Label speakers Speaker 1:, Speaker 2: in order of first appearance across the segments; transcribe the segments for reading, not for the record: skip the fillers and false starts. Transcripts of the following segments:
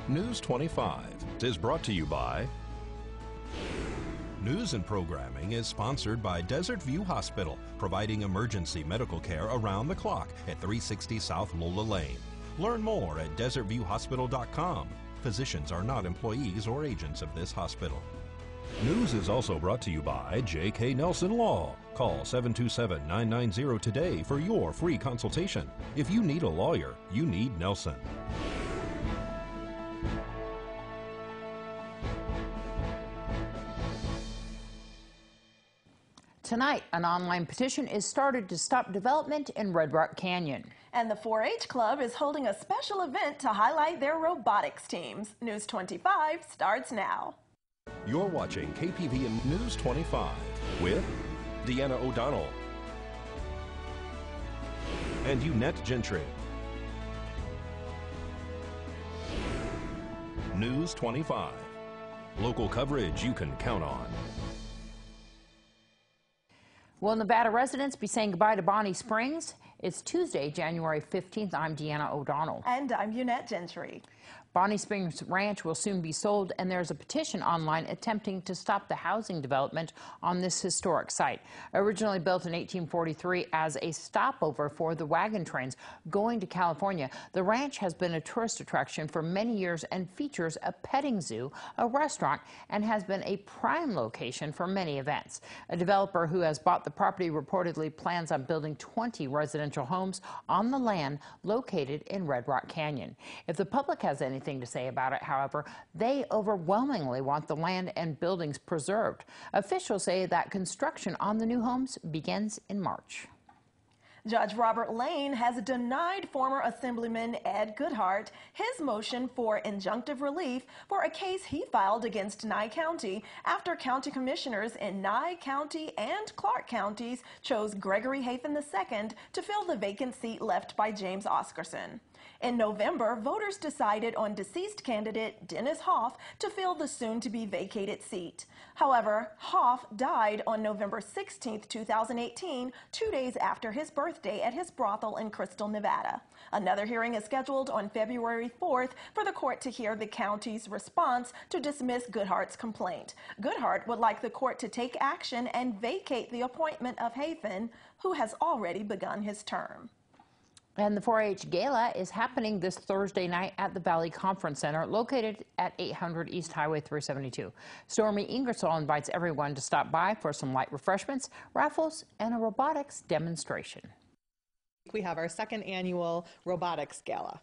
Speaker 1: News 25 is brought to you by News and programming is sponsored by Desert View Hospital, providing emergency medical care around the clock at 360 South Lola Lane. Learn more at desertviewhospital.com. Physicians are not employees or agents of this hospital. News is also brought to you by J.K. Nelson Law. Call 727-990 today for your free consultation. If you need a lawyer, you need Nelson.
Speaker 2: Tonight, an online petition is started to stop development in Red Rock Canyon.
Speaker 3: And the 4-H Club is holding a special event to highlight their robotics teams. News 25 starts now.
Speaker 1: You're watching KPVM News 25 with Deanna O'Donnell and Eunette Gentry. News 25. Local coverage you can count on.
Speaker 2: Will Nevada residents be saying goodbye to Bonnie Springs? It's Tuesday, January 15th. I'm Deanna O'Donnell.
Speaker 3: And I'm Eunette Gentry.
Speaker 2: Bonnie Springs Ranch will soon be sold, and there's a petition online attempting to stop the housing development on this historic site. Originally built in 1843 as a stopover for the wagon trains going to California, the ranch has been a tourist attraction for many years and features a petting zoo, a restaurant, and has been a prime location for many events. A developer who has bought the property reportedly plans on building 20 residential homes on the land located in Red Rock Canyon. If the public has anything to say about it, however, they overwhelmingly want the land and buildings preserved. Officials say that construction on the new homes begins in March.
Speaker 3: Judge Robert Lane has denied former Assemblyman Ed Goodhart his motion for injunctive relief for a case he filed against Nye County after county commissioners in Nye County and Clark counties chose Gregory Hafen II to fill the vacant seat left by James Oscarson. In November, voters decided on deceased candidate Dennis Hoff to fill the soon-to-be vacated seat. However, Hoff died on November 16, 2018, 2 days after his birthday at his brothel in Crystal, Nevada. Another hearing is scheduled on February 4th for the court to hear the county's response to dismiss Goodhart's complaint. Goodhart would like the court to take action and vacate the appointment of Hafen, who has already begun his term.
Speaker 2: And the 4-H Gala is happening this Thursday night at the Valley Conference Center, located at 800 East Highway 372. Stormy Ingersoll invites everyone to stop by for some light refreshments, raffles, and a robotics demonstration.
Speaker 4: We have our second annual robotics gala.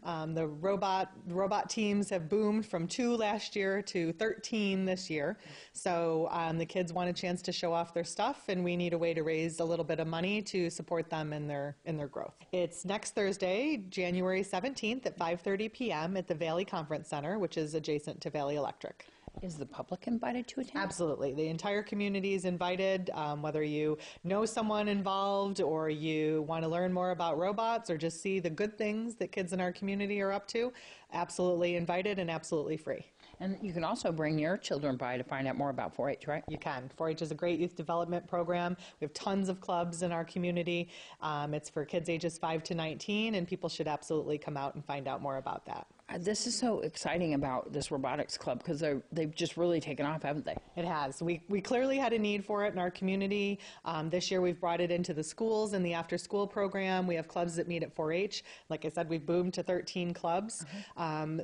Speaker 4: The robot teams have boomed from 2 last year to 13 this year. So the kids want a chance to show off their stuff, and we need a way to raise a little bit of money to support them in their growth. It's next Thursday, January 17th at 5:30 p.m. at the Valley Conference Center, which is adjacent to Valley Electric.
Speaker 2: Is the public invited to attend?
Speaker 4: Absolutely. The entire community is invited, whether you know someone involved or you want to learn more about robots or just see the good things that kids in our community are up to. Absolutely invited and absolutely free.
Speaker 2: And you can also bring your children by to find out more about 4-H, right?
Speaker 4: You can. 4-H is a great youth development program. We have tons of clubs in our community. It's for kids ages 5 to 19, and people should absolutely come out and find out more about that.
Speaker 2: This is so exciting about this robotics club because they've just really taken off, haven't they?
Speaker 4: It has. We clearly had a need for it in our community. This year we've brought it into the schools in the after-school program. We have clubs that meet at 4-H. Like I said, we've boomed to 13 clubs.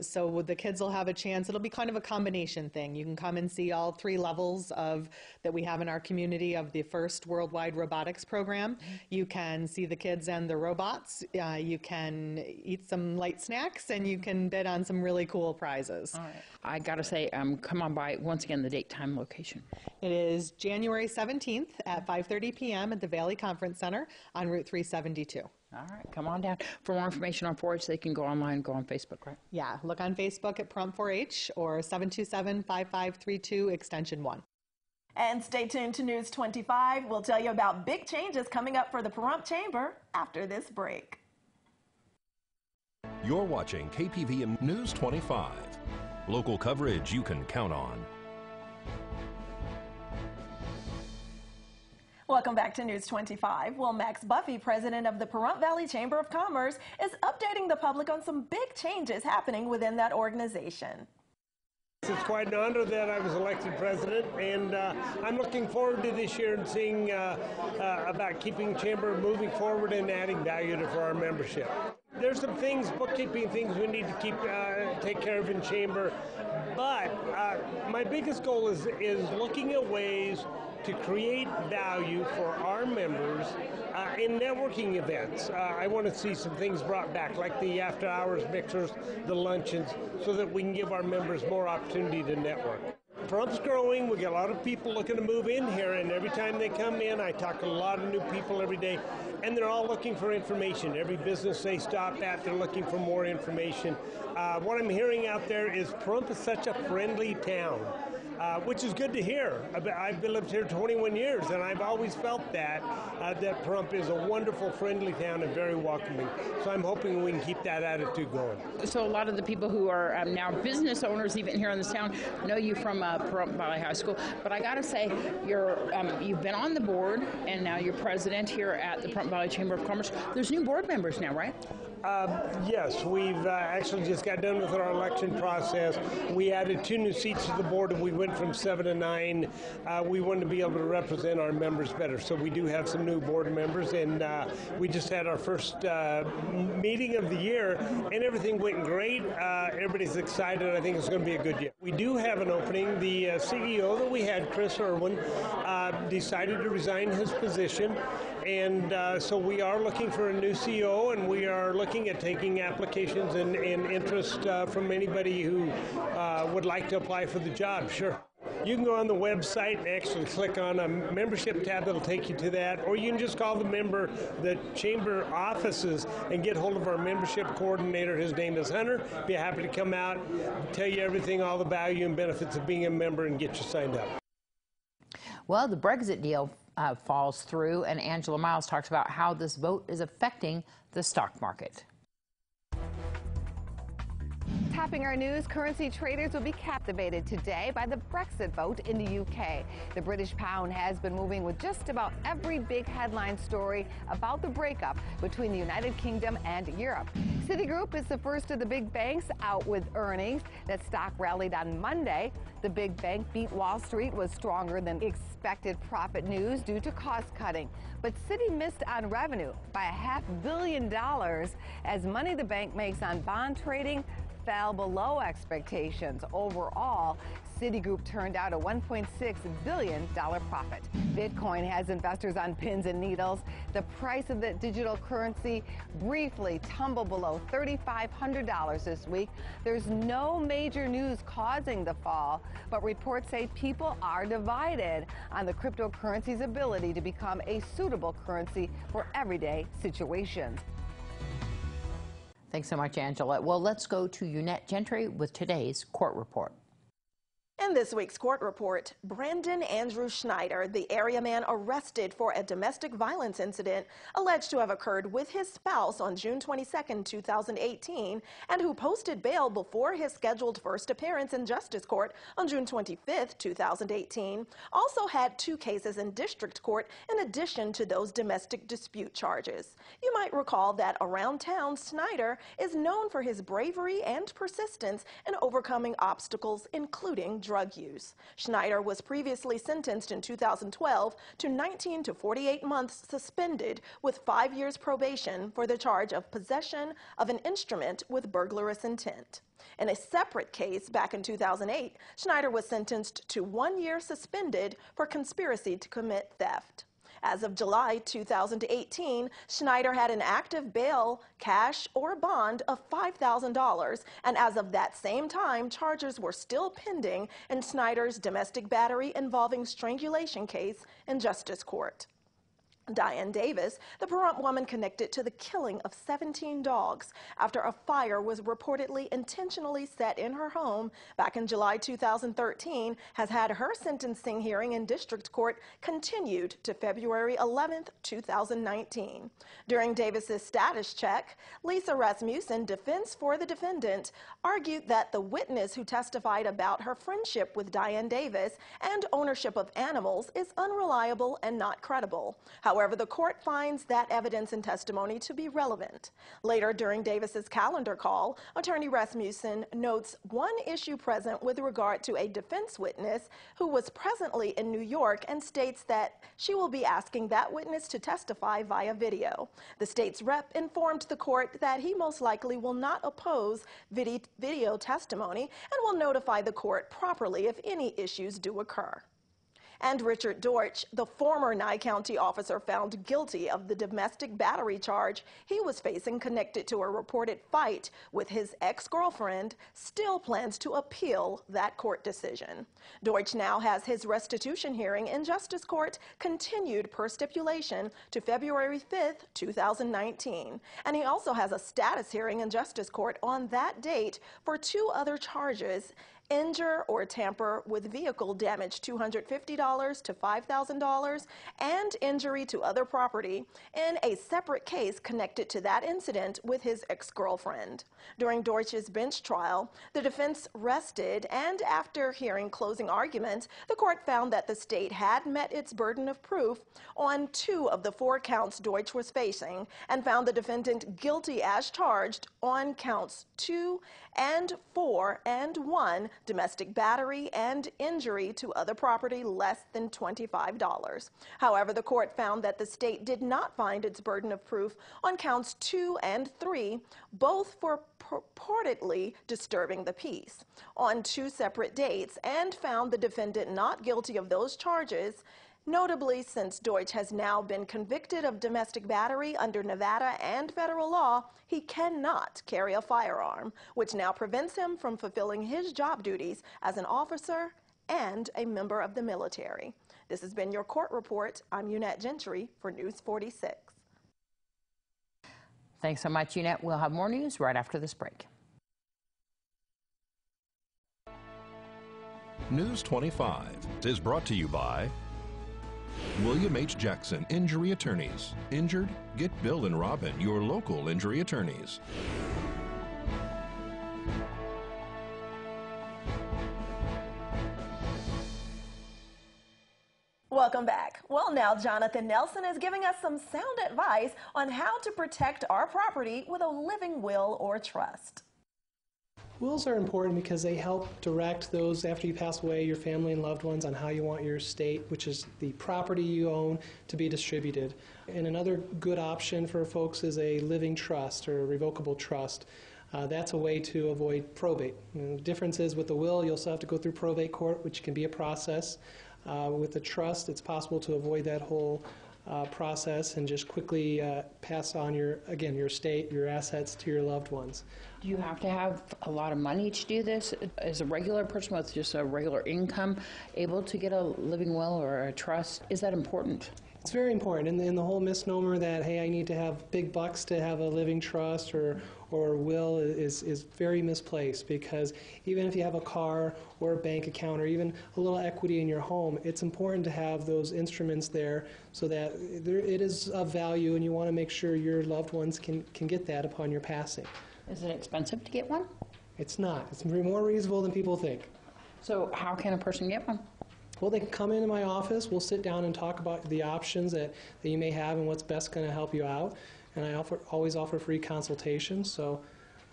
Speaker 4: So the kids will have a chance. It'll be kind of a combination thing. You can come and see all 3 levels that we have in our community of the first worldwide robotics program. You can see the kids and the robots. You can eat some light snacks, and you can bid on some really cool prizes.
Speaker 2: All right. I got to say, come on by, once again, the date, time, location.
Speaker 4: It is January 17th at 5:30 p.m. at the Valley Conference Center on Route 372.
Speaker 2: All right, come on down. For more information on 4-H, they can go online, go on Facebook, right?
Speaker 4: Yeah, look on Facebook at Prompt 4-H or 727-5532 extension 1.
Speaker 3: And stay tuned to News 25. We'll tell you about big changes coming up for the Pahrump Chamber after this break.
Speaker 1: You're watching KPVM News 25. Local coverage you can count on.
Speaker 3: Welcome back to News 25. Well, Max Buffy, president of the Pahrump Valley Chamber of Commerce, is updating the public on some big changes happening within that organization.
Speaker 5: It's quite an honor that I was elected president, and I'm looking forward to this year and seeing about keeping Chamber moving forward and adding value for our membership. There's some things, bookkeeping things we need to take care of in Chamber, but my biggest goal is looking at ways to create value for our members in networking events. I want to see some things brought back, like the after-hours mixers, the luncheons, so that we can give our members more opportunity to network. Pahrump's growing. We get a lot of people looking to move in here, and every time they come in, I talk to a lot of new people every day, and they're all looking for information. Every business they stop at, they're looking for more information. What I'm hearing out there is Pahrump is such a friendly town. Which is good to hear. I've lived here 21 years, and I've always felt that Pahrump is a wonderful, friendly town and very welcoming. So I'm hoping we can keep that attitude going.
Speaker 2: So a lot of the people who are now business owners, even here in this town, know you from Pahrump Valley High School. But I got to say, you've been on the board, and now you're president here at the Pahrump Valley Chamber of Commerce. There's new board members now, right?
Speaker 5: Yes, we've actually just got done with our election process. We added 2 new seats to the board, and we went from 7 to 9. We wanted to be able to represent our members better, so we do have some new board members, and we just had our first meeting of the year, and everything went great. Everybody's excited. I think it's going to be a good year. We do have an opening. The CEO that we had, Chris Irwin, decided to resign his position, and so we are looking for a new CEO, and we are looking at taking applications and interest from anybody who would like to apply for the job. Sure. You can go on the website and actually click on a membership tab that'll take you to that, or you can just call the chamber offices and get hold of our membership coordinator. His name is Hunter. Be happy to come out, tell you everything, all the value and benefits of being a member, and get you signed up.
Speaker 2: Well, the Brexit deal falls through, and Angela Miles talks about how this vote is affecting the stock market.
Speaker 6: Topping our news, currency traders will be captivated today by the Brexit vote in the UK. The British pound has been moving with just about every big headline story about the breakup between the United Kingdom and Europe. Citigroup is the first of the big banks out with earnings. That stock rallied on Monday. The big bank beat Wall Street with stronger than expected profit news due to cost cutting. But Citi missed on revenue by $500 million as money the bank makes on bond trading fell below expectations. Overall, Citigroup turned out a $1.6 billion profit. Bitcoin has investors on pins and needles. The price of the digital currency briefly tumbled below $3,500 this week. There's no major news causing the fall, but reports say people are divided on the cryptocurrency's ability to become a suitable currency for everyday situations.
Speaker 2: Thanks so much, Angela. Well, let's go to Eunette Gentry with today's court report.
Speaker 3: In this week's court report, Brandon Andrew Schneider, the area man arrested for a domestic violence incident alleged to have occurred with his spouse on June 22, 2018, and who posted bail before his scheduled first appearance in Justice Court on June 25, 2018, also had 2 cases in district court in addition to those domestic dispute charges. You might recall that around town, Schneider is known for his bravery and persistence in overcoming obstacles, including drug use. Schneider was previously sentenced in 2012 to 19 to 48 months suspended with 5 years probation for the charge of possession of an instrument with burglarious intent. In a separate case back in 2008, Schneider was sentenced to 1 year suspended for conspiracy to commit theft. As of July 2018, Schneider had an active bail, cash, or bond of $5,000, and as of that same time, charges were still pending in Schneider's domestic battery involving strangulation case in Justice Court. Diane Davis, the Pahrump woman connected to the killing of 17 dogs after a fire was reportedly intentionally set in her home back in July 2013, has had her sentencing hearing in district court continued to February 11, 2019. During Davis's status check, Lisa Rasmussen, defense for the defendant, argued that the witness who testified about her friendship with Diane Davis and ownership of animals is unreliable and not credible. However, the court finds that evidence and testimony to be relevant. Later, during Davis's calendar call, Attorney Rasmussen notes one issue present with regard to a defense witness who was presently in New York and states that she will be asking that witness to testify via video. The state's rep informed the court that he most likely will not oppose video testimony and will notify the court properly if any issues do occur. And Richard Deutsch, the former Nye County officer found guilty of the domestic battery charge he was facing connected to a reported fight with his ex-girlfriend, still plans to appeal that court decision. Deutsch now has his restitution hearing in Justice Court continued per stipulation to February 5th, 2019. And he also has a status hearing in Justice Court on that date for two other charges: injure or tamper with vehicle damage $250 to $5,000, and injury to other property in a separate case connected to that incident with his ex-girlfriend. During Deutsch's bench trial, the defense rested, and after hearing closing arguments, the court found that the state had met its burden of proof on 2 of the 4 counts Deutsch was facing and found the defendant guilty as charged on counts 2 and 4 and 1, domestic battery and injury to other property less than $25. However, the court found that the state did not find its burden of proof on counts 2 and 3, both for purportedly disturbing the peace, on 2 separate dates, and found the defendant not guilty of those charges. Notably, since Deutsch has now been convicted of domestic battery under Nevada and federal law, he cannot carry a firearm, which now prevents him from fulfilling his job duties as an officer and a member of the military. This has been your court report. I'm Eunette Gentry for News 46.
Speaker 2: Thanks so much, Eunette. We'll have more news right after this break.
Speaker 1: News 25 is brought to you by William H. Jackson Injury Attorneys. Injured? Get Bill and Robin, your local injury attorneys.
Speaker 3: Welcome back. Well, now Jonathan Nelson is giving us some sound advice on how to protect our property with a living will or trust.
Speaker 7: Wills are important because they help direct those after you pass away, your family and loved ones, on how you want your estate, which is the property you own, to be distributed. And another good option for folks is a living trust or a revocable trust. That's a way to avoid probate. The difference is with the will, you'll still have to go through probate court, which can be a process. With the trust, it's possible to avoid that whole process and just quickly pass on your estate, your assets to your loved ones.
Speaker 2: Do you have to have a lot of money to do this? Is a regular person with just a regular income able to get a living will or a trust? Is that important?
Speaker 7: It's very important, and the whole misnomer that, hey, I need to have big bucks to have a living trust or will is very misplaced, because even if you have a car or a bank account or even a little equity in your home, it's important to have those instruments there so that it is of value, and you want to make sure your loved ones can get that upon your passing.
Speaker 2: Is it expensive to get one?
Speaker 7: It's not. It's more reasonable than people think.
Speaker 2: So how can a person get one?
Speaker 7: Well, they can come into my office. We'll sit down and talk about the options that you may have and what's best going to help you out. And I always offer free consultations, so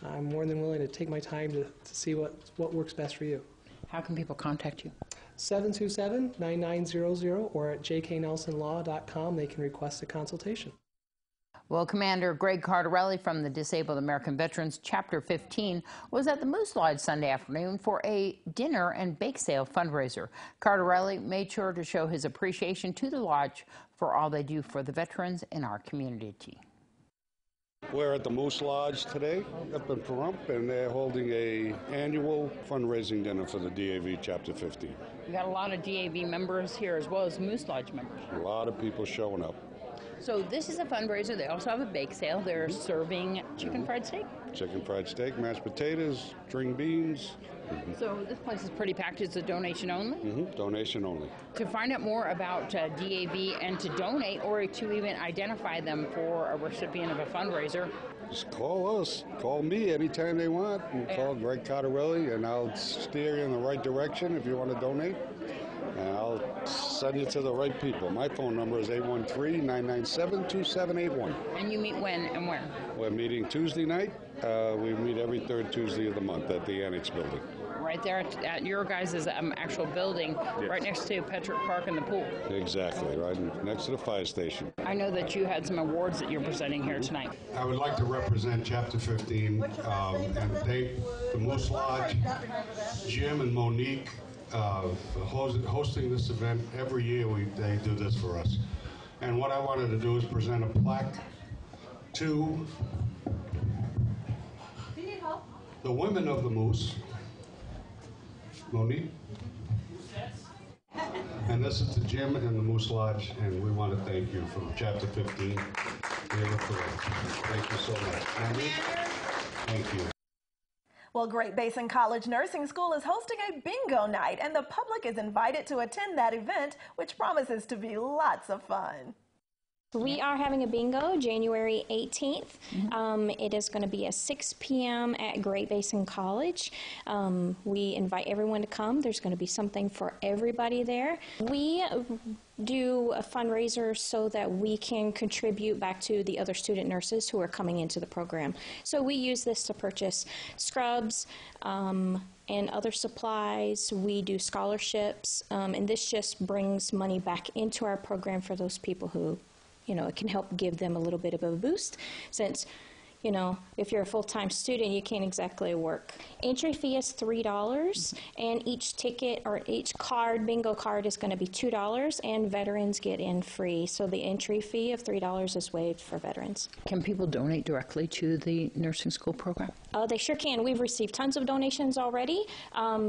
Speaker 7: I'm more than willing to take my time to see what works best for you.
Speaker 2: How can people contact you?
Speaker 7: 727-9900 or at jknelsonlaw.com. They can request a consultation.
Speaker 2: Well, Commander Greg Cardarelli from the Disabled American Veterans Chapter 15 was at the Moose Lodge Sunday afternoon for a dinner and bake sale fundraiser. Cardarelli made sure to show his appreciation to the lodge for all they do for the veterans in our community.
Speaker 8: We're at the Moose Lodge today up in Pahrump, and they're holding an annual fundraising dinner for the DAV Chapter 15.
Speaker 2: We got a lot of DAV members here as well as Moose Lodge members.
Speaker 8: A lot of people showing up.
Speaker 2: So this is a fundraiser. They also have a bake sale. They're serving chicken fried steak.
Speaker 8: Chicken fried steak, mashed potatoes, string beans.
Speaker 2: So this place is pretty packed. It's a donation only?
Speaker 8: Donation only.
Speaker 2: To find out more about DAV and to donate or to even identify them for a recipient of a fundraiser,
Speaker 8: Just call us. Call me anytime they want. And call Greg Cottarelli, and I'll steer you in the right direction if you want to donate. And I'll send you to the right people. My phone number is 813-997-2781.
Speaker 2: and you meet when and where?
Speaker 8: We're meeting Tuesday night. We meet every third Tuesday of the month at the Annex building.
Speaker 2: Right there at your guys' actual building, right next to Petrick Park and the pool.
Speaker 8: Exactly, right next to the fire station.
Speaker 2: I know that you had some awards that you're presenting here tonight.
Speaker 8: I would like to represent Chapter 15 and thank the Moose Lodge, Jim and Monique, hosting this event. Every year they do this for us. And what I wanted to do is present a plaque to the women of the Moose. Monique? And this is to Jim and the Moose Lodge, and we want to thank you from Chapter 15. Here for them. Thank you so much. Monique, thank you.
Speaker 3: Well, Great Basin College Nursing School is hosting a bingo night, and the public is invited to attend that event, which promises to be lots of fun.
Speaker 9: We are having a bingo January 18th. It is going to be at 6 p.m. at Great Basin College. We invite everyone to come. There's going to be something for everybody there. We do a fundraiser so that we can contribute back to the other student nurses who are coming into the program. So we use this to purchase scrubs and other supplies. We do scholarships, and this just brings money back into our program for those people who, you know, it can help give them a little bit of a boost since, you know, if you're a full-time student, you can't exactly work. Entry fee is $3, and each ticket or each card, bingo card, is going to be $2, and veterans get in free. So the entry fee of $3 is waived for veterans.
Speaker 2: Can people donate directly to the nursing school program?
Speaker 9: They sure can. We've received tons of donations already,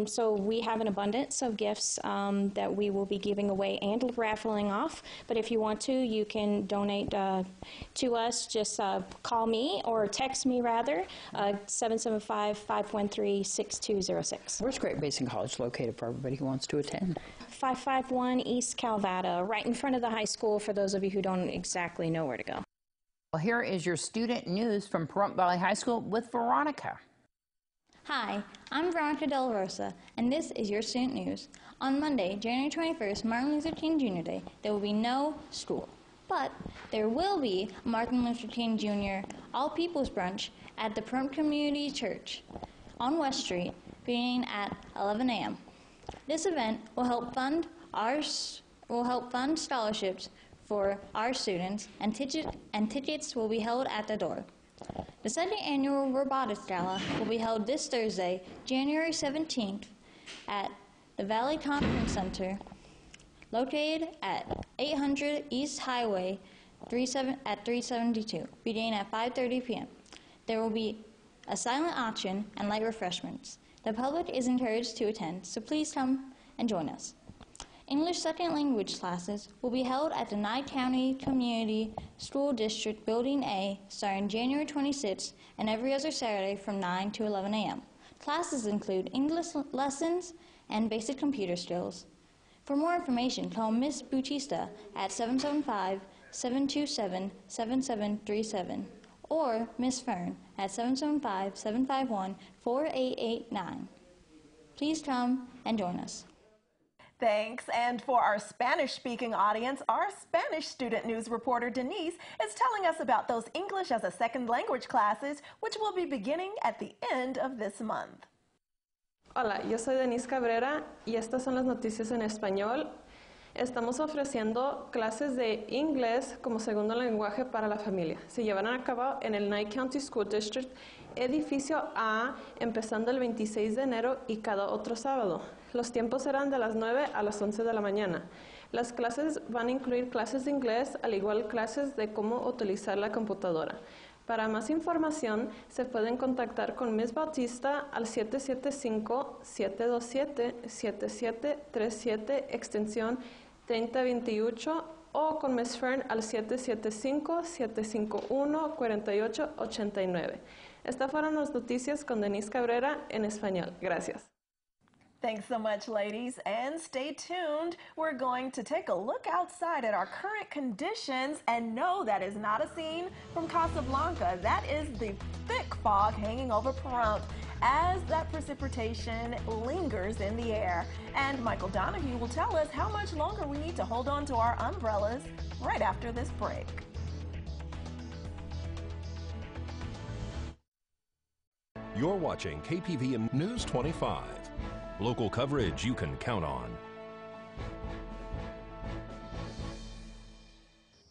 Speaker 9: so we have an abundance of gifts that we will be giving away and raffling off. But if you want to, you can donate to us. Just call me or text me, rather, 775-513-6206.
Speaker 2: Where's Great Basin College located for everybody who wants to attend?
Speaker 9: 551 East Calvada, right in front of the high school for those of you who don't exactly know where to go.
Speaker 2: Well, here is your student news from Pahrump Valley High School with Veronica.
Speaker 10: Hi, I'm Veronica Del Rosa, and this is your student news. On Monday, January 21st, Martin Luther King Jr. Day, there will be no school. But there will be a Martin Luther King Jr. All People's Brunch at the Pahrump Community Church on West Street, beginning at 11 a.m. This event will help fund scholarships for our students, and tickets will be held at the door. The second annual Robotics Gala will be held this Thursday, January 17th, at the Valley Conference Center, located at 800 East Highway at 372, beginning at 5:30 p.m. There will be a silent auction and light refreshments. The public is encouraged to attend, so please come and join us. English Second Language classes will be held at the Nye County Community School District Building A starting January 26th and every other Saturday from 9 to 11 a.m. Classes include English lessons and basic computer skills. For more information, call Ms. Bautista at 775-727-7737 or Ms. Fern at 775-751-4889. Please come and join us.
Speaker 3: Thanks. And for our Spanish-speaking audience, our Spanish student news reporter Denise is telling us about those English as a second language classes, which will be beginning at the end of this month.
Speaker 11: Hola, yo soy Denise Cabrera y estas son las noticias en español. Estamos ofreciendo clases de inglés como segundo lenguaje para la familia. Se llevarán a cabo en el Nye County School District, edificio A, empezando el 26 de enero y cada otro sábado. Los tiempos serán de las 9 a las 11 de la mañana. Las clases van a incluir clases de inglés, al igual clases de cómo utilizar la computadora. Para más información, se pueden contactar con Ms. Bautista al 775-727-7737, extensión 3028, o con Miss Fern al 775-751-4889. Estas fueron las noticias con Denise Cabrera en español. Gracias.
Speaker 3: Thanks so much, ladies, and stay tuned. We're going to take a look outside at our current conditions, and no, that is not a scene from Casablanca. That is the thick fog hanging over Pahrump as that precipitation lingers in the air. And Michael Donahue will tell us how much longer we need to hold on to our umbrellas right after this break.
Speaker 1: You're watching KPVM News 25. Local coverage you can count on.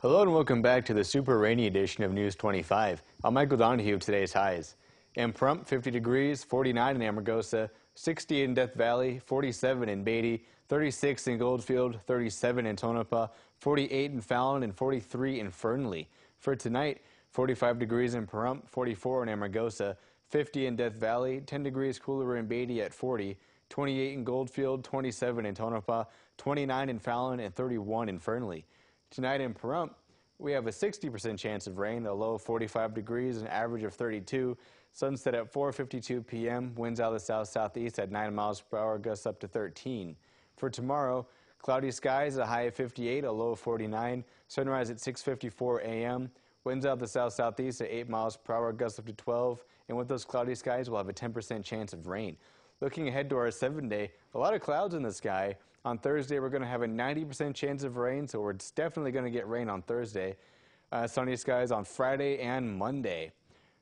Speaker 12: Hello and welcome back to the super rainy edition of News 25. I'm Michael Donahue with today's highs. In Pahrump, 50 degrees, 49 in Amargosa, 60 in Death Valley, 47 in Beatty, 36 in Goldfield, 37 in Tonopah, 48 in Fallon, and 43 in Fernley. For tonight, 45 degrees in Pahrump, 44 in Amargosa, 50 in Death Valley, 10 degrees cooler in Beatty at 40, 28 in Goldfield, 27 in Tonopah, 29 in Fallon, and 31 in Fernley. Tonight in Pahrump, we have a 60% chance of rain, a low of 45 degrees, an average of 32. Sunset at 4:52 p.m., winds out of the south-southeast at 9 miles per hour, gusts up to 13. For tomorrow, cloudy skies, a high of 58, a low of 49. Sunrise at 6:54 a.m., winds out of the south-southeast at 8 miles per hour, gusts up to 12. And with those cloudy skies, we'll have a 10% chance of rain. Looking ahead to our 7-day, a lot of clouds in the sky. On Thursday, we're going to have a 90% chance of rain, so we're definitely going to get rain on Thursday. Sunny skies on Friday and Monday.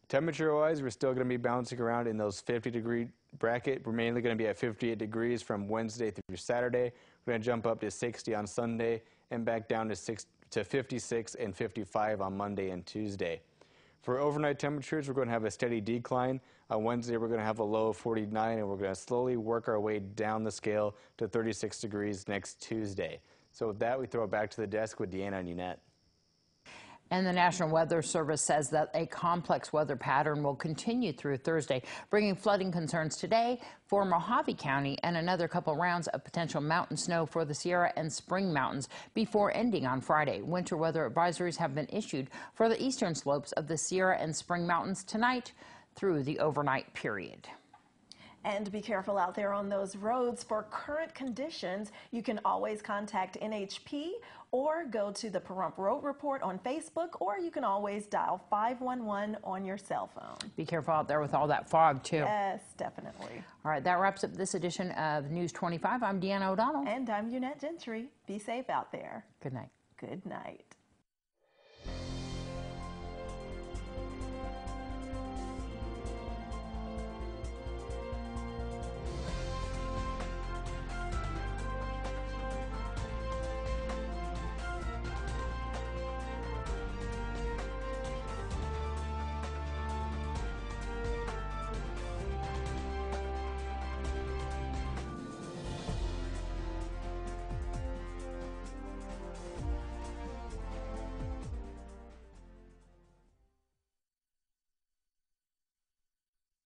Speaker 12: Temperature-wise, we're still going to be bouncing around in those 50-degree bracket. We're mainly going to be at 58 degrees from Wednesday through Saturday. We're going to jump up to 60 on Sunday and back down to 56 and 55 on Monday and Tuesday. For overnight temperatures, we're going to have a steady decline. On Wednesday, we're going to have a low of 49, and we're going to slowly work our way down the scale to 36 degrees next Tuesday. So with that, we throw it back to the desk with Deanna and Eunette.
Speaker 2: And the National Weather Service says that a complex weather pattern will continue through Thursday, bringing flooding concerns today for Mojave County and another couple rounds of potential mountain snow for the Sierra and Spring Mountains before ending on Friday. Winter weather advisories have been issued for the eastern slopes of the Sierra and Spring Mountains tonight through the overnight period.
Speaker 3: And be careful out there on those roads. For current conditions, you can always contact NHP or go to the Pahrump Road Report on Facebook, or you can always dial 511 on your cell phone.
Speaker 2: Be careful out there with all that fog, too.
Speaker 3: Yes, definitely.
Speaker 2: All right, that wraps up this edition of News 25. I'm Deanna O'Donnell.
Speaker 3: And I'm Eunette Gentry. Be safe out there.
Speaker 2: Good night.
Speaker 3: Good night.